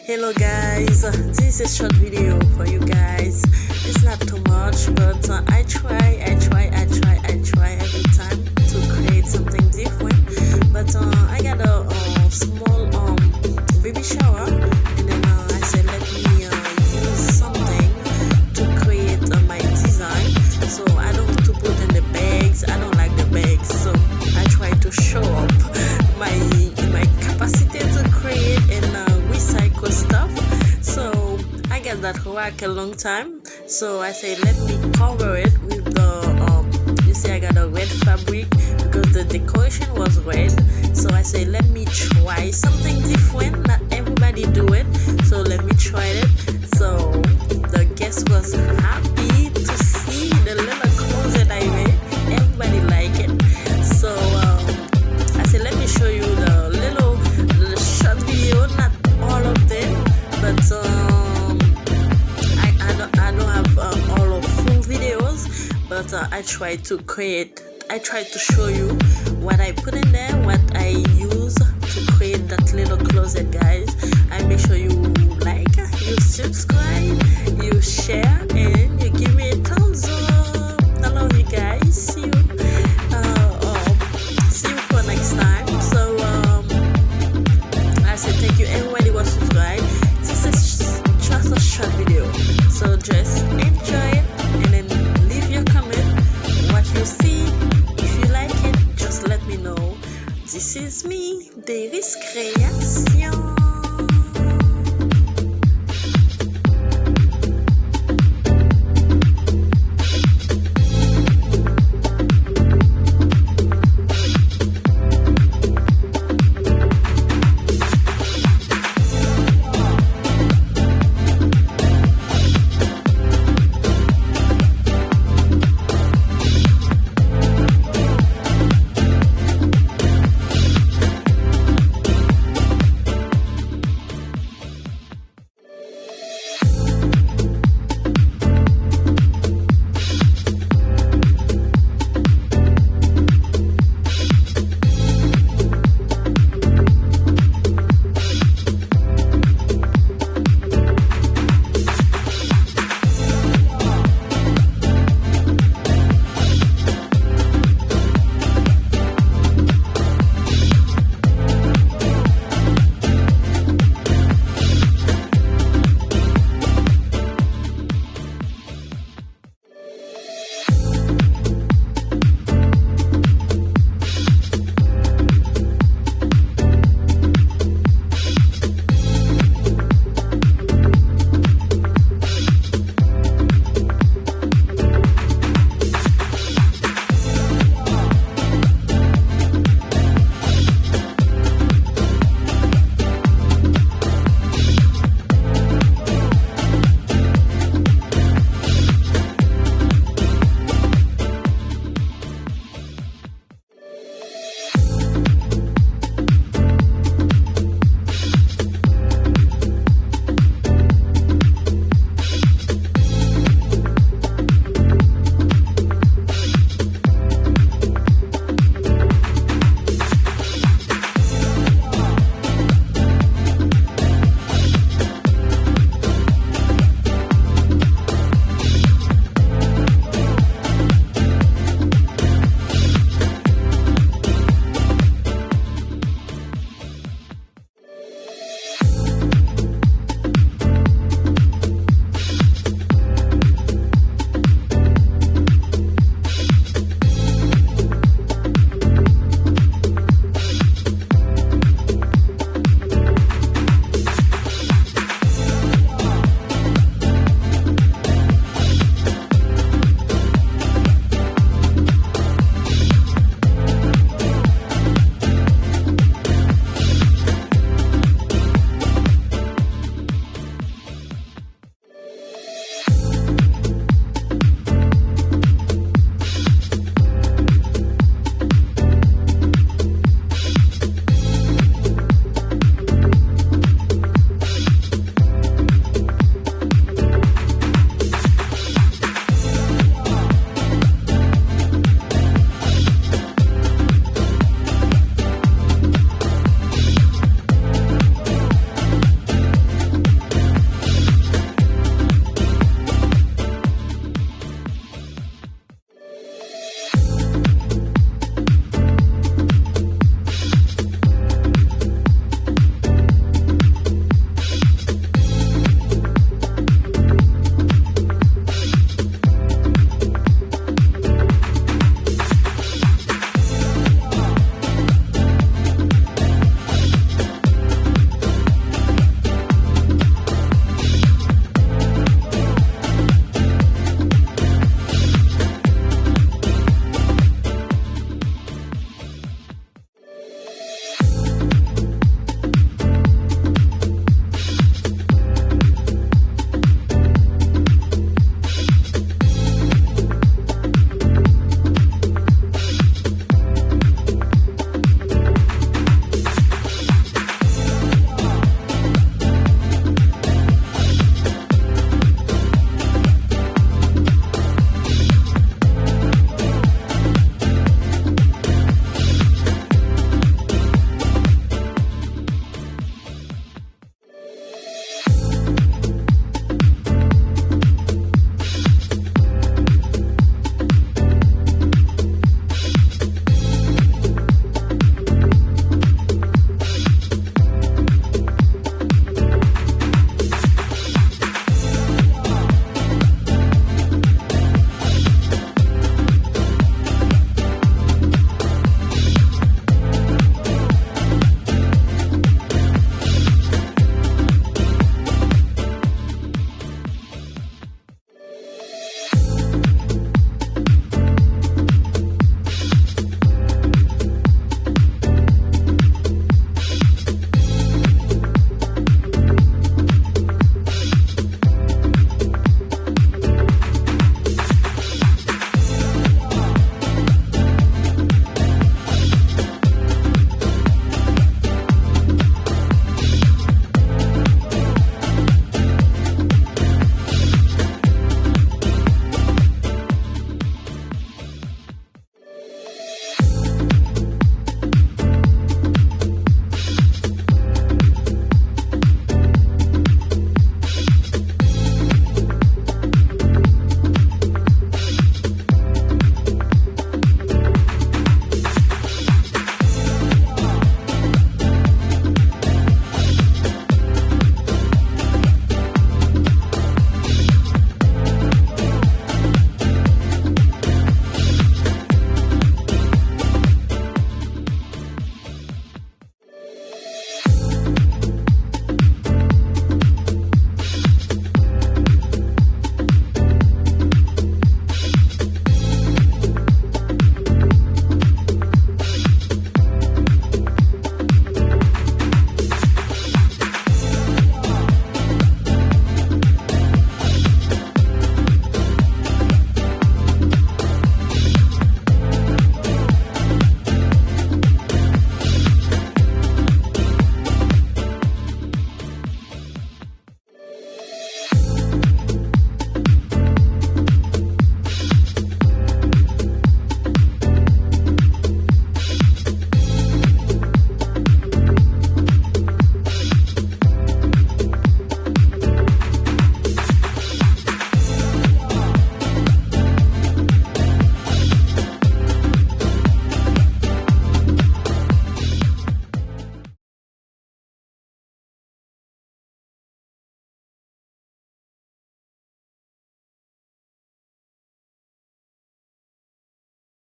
Hello guys, this is a short video for you guys. It's not too much, but I try every time to create something different. But I got a small baby shower, and then I said let me use something to create my design. So I don't want to put in the bags. I don't like the bags, so I try to show up my capacity to create and recycle stuff. So I got that rack a long time, so I say let me cover it with the you see I got a red fabric because the decoration was red. So I say let me try something different, not everybody do it, so let me try it. So the guest was happy to see the little closet I made. Everybody like it. So I said let me show you the little short video, not all of them, but I don't have all of full videos, but I try to show you what I put in there, what I use to create that little closet, guys. I make sure you like, you subscribe, you share, and you give me a thumbs up. I love you guys. See you for next time. So I said thank you everybody was subscribed. This is just a short video, so just enjoy it and then leave your comment what you see. If you like it, just let me know. This is me, Dairy's Crate.